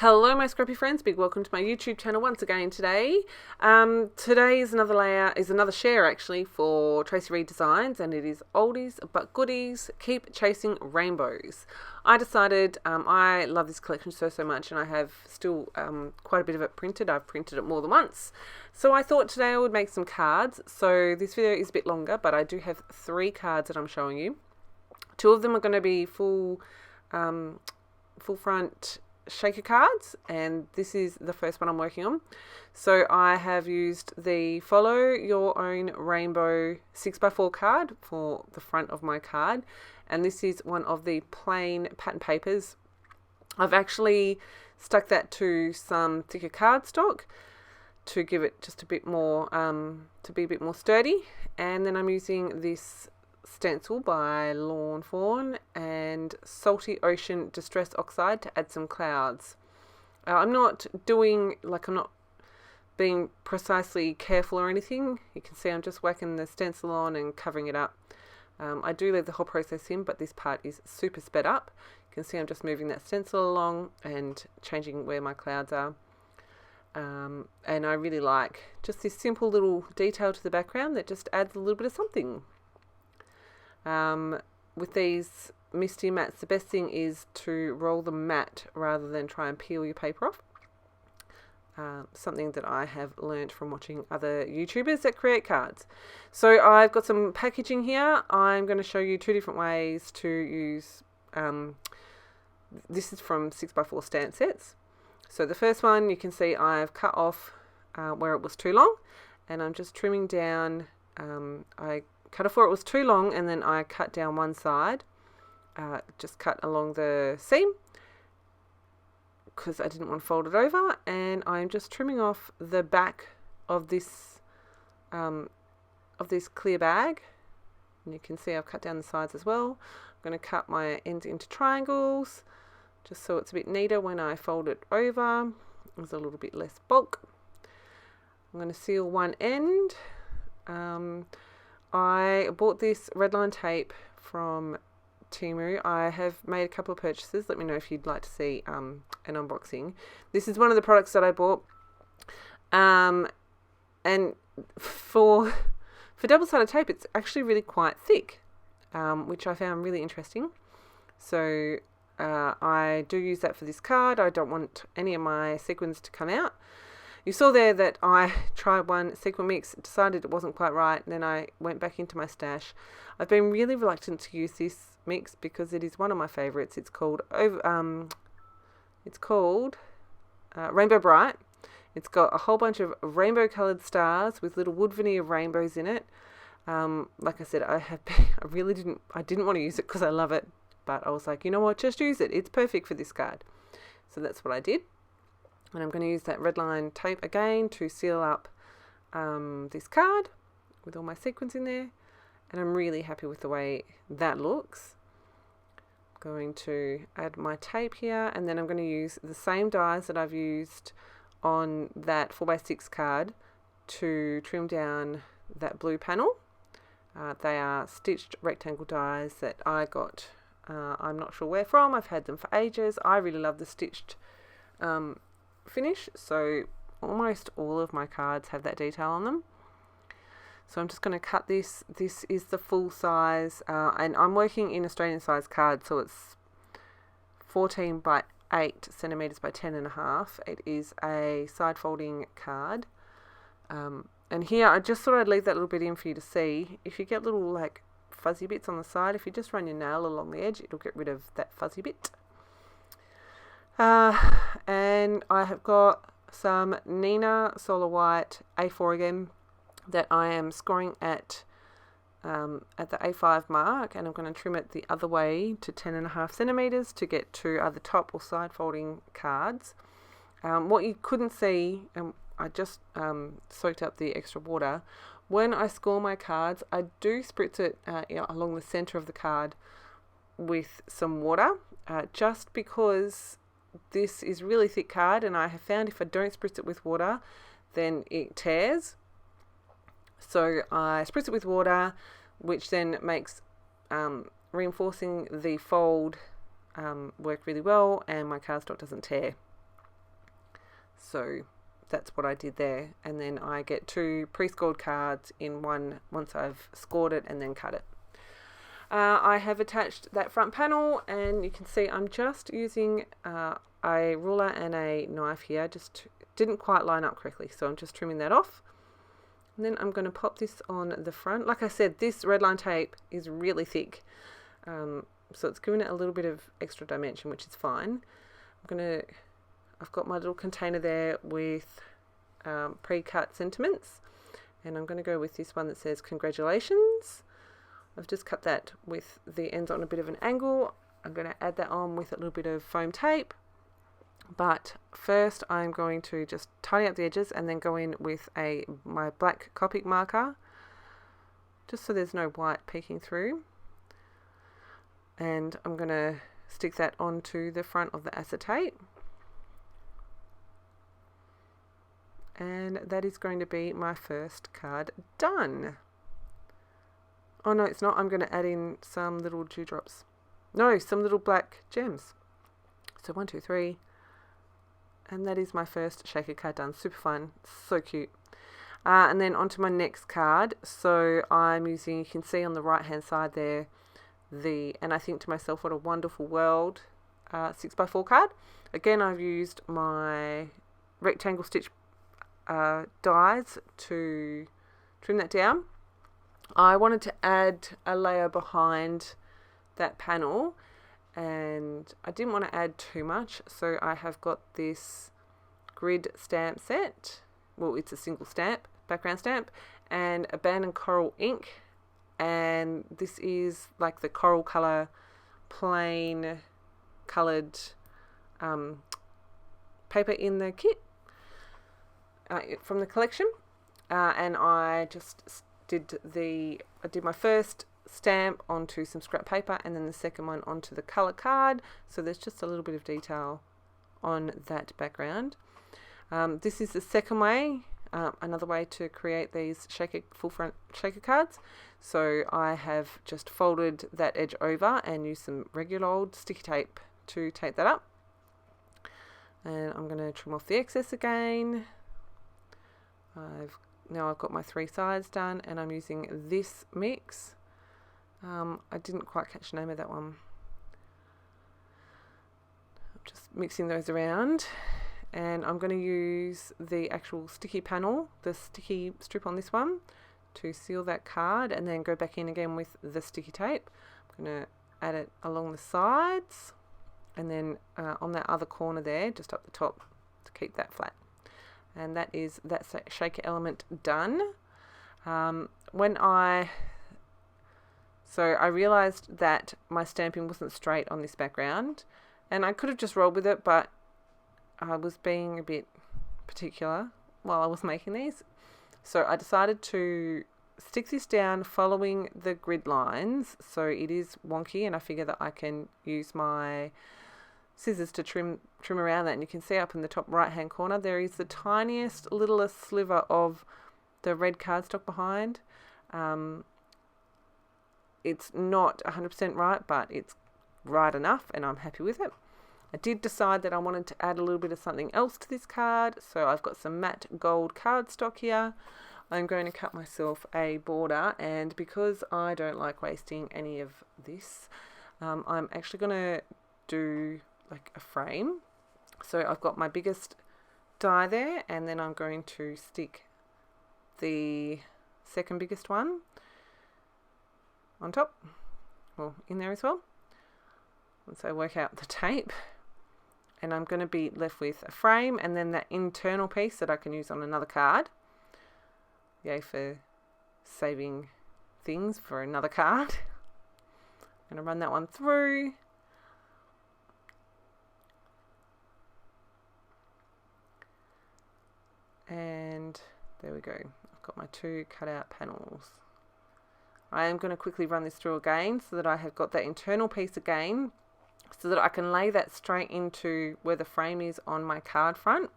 Hello my scrappy friends, big welcome to my YouTube channel once again today. Today is another layout, is another share actually for Traci Reed Designs, and it is oldies but goodies, keep chasing rainbows. I decided I love this collection so much, and I have still quite a bit of it printed. I've printed it more than once. So I thought today I would make some cards. So this video is a bit longer, but I do have 3 cards that I'm showing you. 2 of them are going to be full front shaker cards, and this is the first one I'm working on. So I have used the Follow Your Own Rainbow 6x4 card for the front of my card, and this is one of the plain pattern papers. I've actually stuck that to some thicker cardstock to give it just a bit more, to be a bit more sturdy, and then I'm using this stencil by Lawn Fawn and Salty Ocean Distress Oxide to add some clouds. I'm not being precisely careful or anything. You can see I'm just whacking the stencil on and covering it up. I do leave the whole process in, but this part is super sped up. You can see I'm just moving that stencil along and changing where my clouds are. And I really like just this simple little detail to the background that just adds a little bit of something. With these misty mats, the best thing is to roll them matte rather than try and peel your paper off. Something that I have learned from watching other YouTubers that create cards. So I've got some packaging here. I'm going to show you 2 different ways to use, this is from 6x4 stamp sets. So the first one, you can see I've cut off where it was too long, and I'm just trimming down. I cut off where it was too long, and then I cut down one side, just cut along the seam because I didn't want to fold it over, and I'm just trimming off the back of this clear bag, and you can see I've cut down the sides as well. I'm going to cut my ends into triangles just so it's a bit neater when I fold it over. There's a little bit less bulk. I'm going to seal one end. I bought this redline tape from Temu. I have made a couple of purchases. Let me know if you'd like to see an unboxing. This is one of the products that I bought. And for double-sided tape, it's actually really quite thick, which I found really interesting. So I do use that for this card. I don't want any of my sequins to come out. You saw there that I tried one sequin mix, decided it wasn't quite right, and then I went back into my stash. I've been really reluctant to use this mix because it is one of my favourites. It's called Rainbow Bright. It's got a whole bunch of rainbow coloured stars with little wood veneer rainbows in it. Like I said, I didn't want to use it because I love it, but I was like, you know what, just use it. It's perfect for this card. So that's what I did. And I'm going to use that redline tape again to seal up this card with all my sequins in there. And I'm really happy with the way that looks. I'm going to add my tape here, and then I'm going to use the same dies that I've used on that 4x6 card to trim down that blue panel. They are stitched rectangle dies that I got, I'm not sure where from. I've had them for ages. I really love the stitched finish, so almost all of my cards have that detail on them. So I'm just going to cut this. This is the full size, and I'm working in Australian size card, so it's 14 by 8 centimeters by 10.5. It is a side folding card, and here I just thought I'd leave that little bit in for you to see. If you get little like fuzzy bits on the side, if you just run your nail along the edge, it'll get rid of that fuzzy bit. And I have got some Nina Solar White A4 again that I am scoring at the A5 mark, and I'm going to trim it the other way to 10.5 centimeters to get to either top or side folding cards. What you couldn't see, and I just soaked up the extra water. When I score my cards, I do spritz it along the center of the card with some water, just because this is really thick card, and I have found if I don't spritz it with water, then it tears. So I spritz it with water, which then makes reinforcing the fold work really well, and my cardstock doesn't tear. So that's what I did there. And then I get 2 pre-scored cards in one once I've scored it and then cut it. I have attached that front panel, and you can see I'm just using a ruler and a knife here. Just didn't quite line up correctly, so I'm just trimming that off. And then I'm going to pop this on the front. Like I said, this red line tape is really thick, so it's giving it a little bit of extra dimension, which is fine. I've got my little container there with pre-cut sentiments, and I'm going to go with this one that says congratulations. I've just cut that with the ends on a bit of an angle. I'm going to add that on with a little bit of foam tape. But first I'm going to just tidy up the edges and then go in with my black Copic marker, just so there's no white peeking through. And I'm going to stick that onto the front of the acetate. And that is going to be my first card done. Oh no, it's not. I'm going to add in some little dewdrops. No, some little black gems. So 1, 2, 3. And that is my first shaker card done. Super fun. So cute. And then onto my next card. So I'm using, you can see on the right hand side there, and I think to myself, what a wonderful world 6x4 card. Again, I've used my rectangle stitch dies to trim that down. I wanted to add a layer behind that panel, and I didn't want to add too much, so I have got this grid stamp set. Well, it's a single stamp, background stamp, and abandoned coral ink, and this is like the coral color, plain colored paper in the kit from the collection, and I just I did my first stamp onto some scrap paper, and then the second one onto the colour card, so there's just a little bit of detail on that background. This is the second way, another way to create these full front shaker cards. So I have just folded that edge over and used some regular old sticky tape to tape that up. And I'm going to trim off the excess again. Now I've got my 3 sides done, and I'm using this mix. I didn't quite catch the name of that one. I'm just mixing those around, and I'm going to use the actual sticky panel, the sticky strip on this one, to seal that card, and then go back in again with the sticky tape. I'm going to add it along the sides, and then on that other corner there, just up the top, to keep that flat. And that is that shaker element done. So I realized that my stamping wasn't straight on this background, and I could have just rolled with it, but I was being a bit particular while I was making these. So I decided to stick this down following the grid lines, so it is wonky, and I figure that I can use my scissors to trim around that. And you can see up in the top right hand corner there is the tiniest littlest sliver of the red cardstock behind. It's not 100% right, but it's right enough, and I'm happy with it. I did decide that I wanted to add a little bit of something else to this card, so I've got some matte gold cardstock here. I'm going to cut myself a border, and because I don't like wasting any of this, I'm actually going to do like a frame. So I've got my biggest die there, and then I'm going to stick the second biggest one on top, or in there as well, once I work out the tape. And I'm going to be left with a frame, and then that internal piece that I can use on another card. Yay for saving things for another card. I'm going to run that one through. And there we go. I've got my 2 cut out panels. I am going to quickly run this through again so that I have got that internal piece again, so that I can lay that straight into where the frame is on my card front,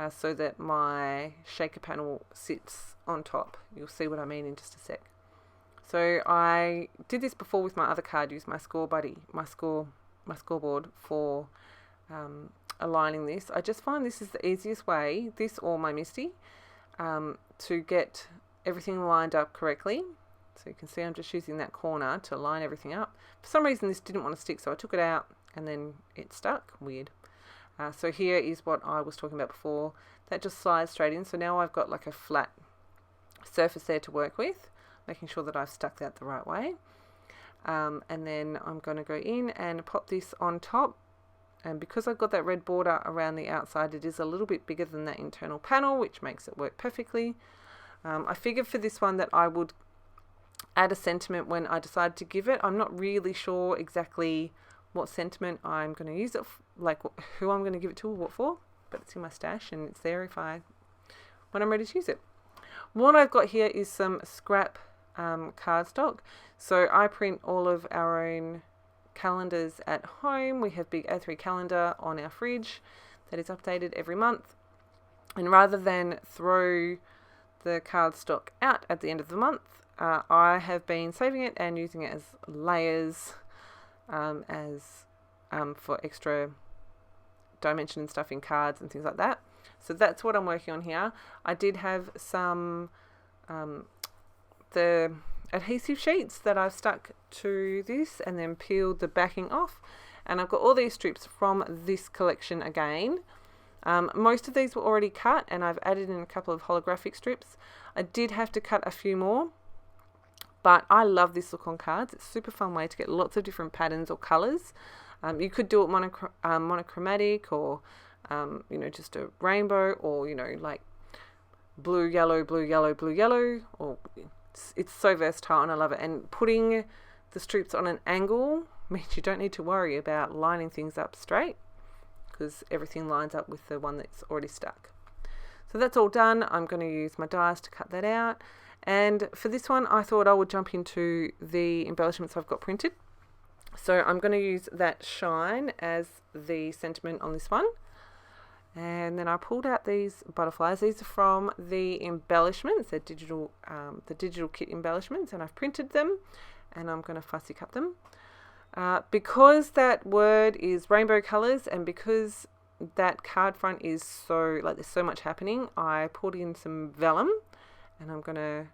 so that my shaker panel sits on top. You'll see what I mean in just a sec. So I did this before with my other card, used my scoreboard for aligning this. I just find this is the easiest way, this or my Misty, to get everything lined up correctly. So you can see I'm just using that corner to line everything up. For some reason this didn't want to stick, so I took it out and then it stuck. Weird. So here is what I was talking about before. That just slides straight in. So now I've got like a flat surface there to work with, making sure that I've stuck that the right way. And then I'm going to go in and pop this on top. And because I've got that red border around the outside, it is a little bit bigger than that internal panel, which makes it work perfectly. I figured for this one that I would add a sentiment when I decide to give it. I'm not really sure exactly what sentiment I'm going to use it like who I'm going to give it to or what for, but it's in my stash and it's there when I'm ready to use it. What I've got here is some scrap cardstock. So I print all of our own calendars at home. We have big A3 calendar on our fridge that is updated every month, and rather than throw the cardstock out at the end of the month, I have been saving it and using it as layers, for extra dimension and stuff in cards and things like that. So that's what I'm working on here. I did have some the adhesive sheets that I've stuck to this and then peeled the backing off, and I've got all these strips from this collection again. Most of these were already cut and I've added in a couple of holographic strips. I did have to cut a few more, but I love this look on cards. It's a super fun way to get lots of different patterns or colours. You could do it monochromatic, or you know, just a rainbow, or you know, like blue, yellow, blue, yellow, blue, yellow. Or it's so versatile and I love it. And putting the strips on an angle means you don't need to worry about lining things up straight, because everything lines up with the one that's already stuck. So that's all done. I'm going to use my dies to cut that out. And for this one, I thought I would jump into the embellishments I've got printed. So I'm going to use that shine as the sentiment on this one. And then I pulled out these butterflies. These are from the embellishments, the digital kit embellishments, and I've printed them, and I'm going to fussy cut them. Because that word is rainbow colours, and because that card front is so, like, there's so much happening, I pulled in some vellum, and I'm going to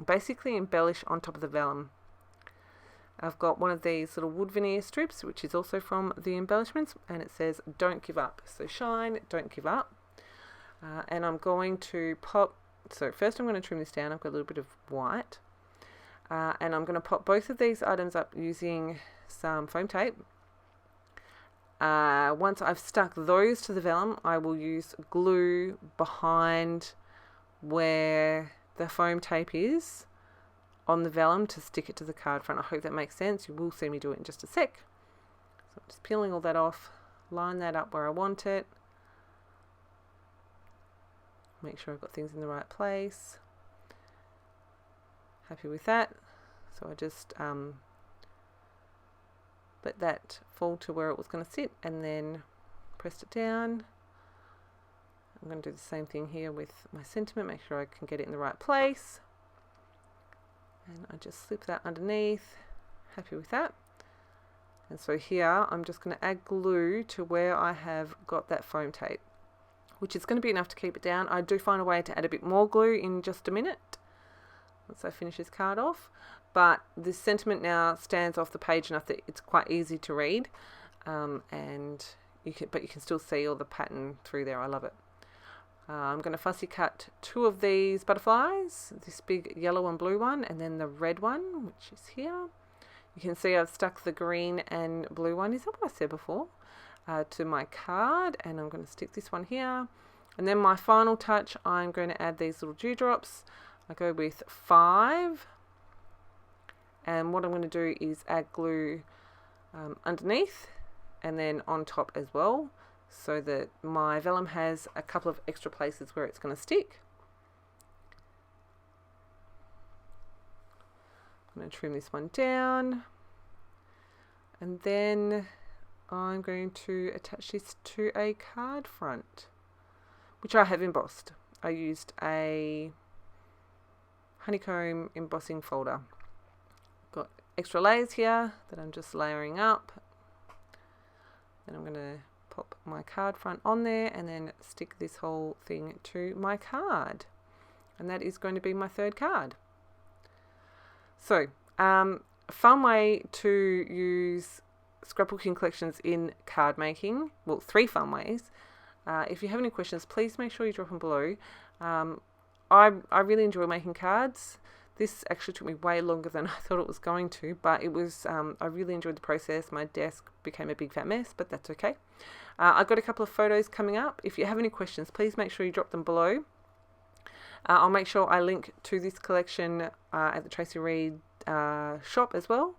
basically embellish on top of the vellum. I've got one of these little wood veneer strips, which is also from the embellishments, and it says don't give up. So shine, don't give up. And I'm going to pop, so first I'm going to trim this down. I've got a little bit of white. And I'm going to pop both of these items up using some foam tape. Once I've stuck those to the vellum, I will use glue behind where the foam tape is on the vellum to stick it to the card front. I hope that makes sense. You will see me do it in just a sec. So I'm just peeling all that off, line that up where I want it. Make sure I've got things in the right place. Happy with that. So I just let that fall to where it was going to sit and then pressed it down. I'm going to do the same thing here with my sentiment, make sure I can get it in the right place. And I just slip that underneath. Happy with that. And so here I'm just going to add glue to where I have got that foam tape, which is going to be enough to keep it down. I do find a way to add a bit more glue in just a minute once I finish this card off. But this sentiment now stands off the page enough that it's quite easy to read, and you can still see all the pattern through there. I love it. I'm going to fussy cut two of these butterflies, this big yellow and blue one, and then the red one, which is here. You can see I've stuck the green and blue one, is that what I said before, to my card, and I'm going to stick this one here. And then my final touch, I'm going to add these little dewdrops. I go with 5, and what I'm going to do is add glue underneath and then on top as well, so that my vellum has a couple of extra places where it's going to stick. I'm going to trim this one down, and then I'm going to attach this to a card front, which I have embossed. I used a honeycomb embossing folder. Got extra layers here that I'm just layering up. Then I'm going to pop my card front on there and then stick this whole thing to my card. And that is going to be my third card. So, fun way to use scrapbooking collections in card making. Well, 3 fun ways. If you have any questions, please make sure you drop them below. I really enjoy making cards. This actually took me way longer than I thought it was going to, but it was, I really enjoyed the process. My desk became a big fat mess, but that's okay. I've got a couple of photos coming up. If you have any questions, please make sure you drop them below. I'll make sure I link to this collection at the Traci Reed shop as well.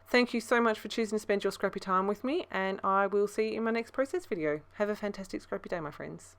Thank you so much for choosing to spend your scrappy time with me, and I will see you in my next process video. Have a fantastic scrappy day, my friends.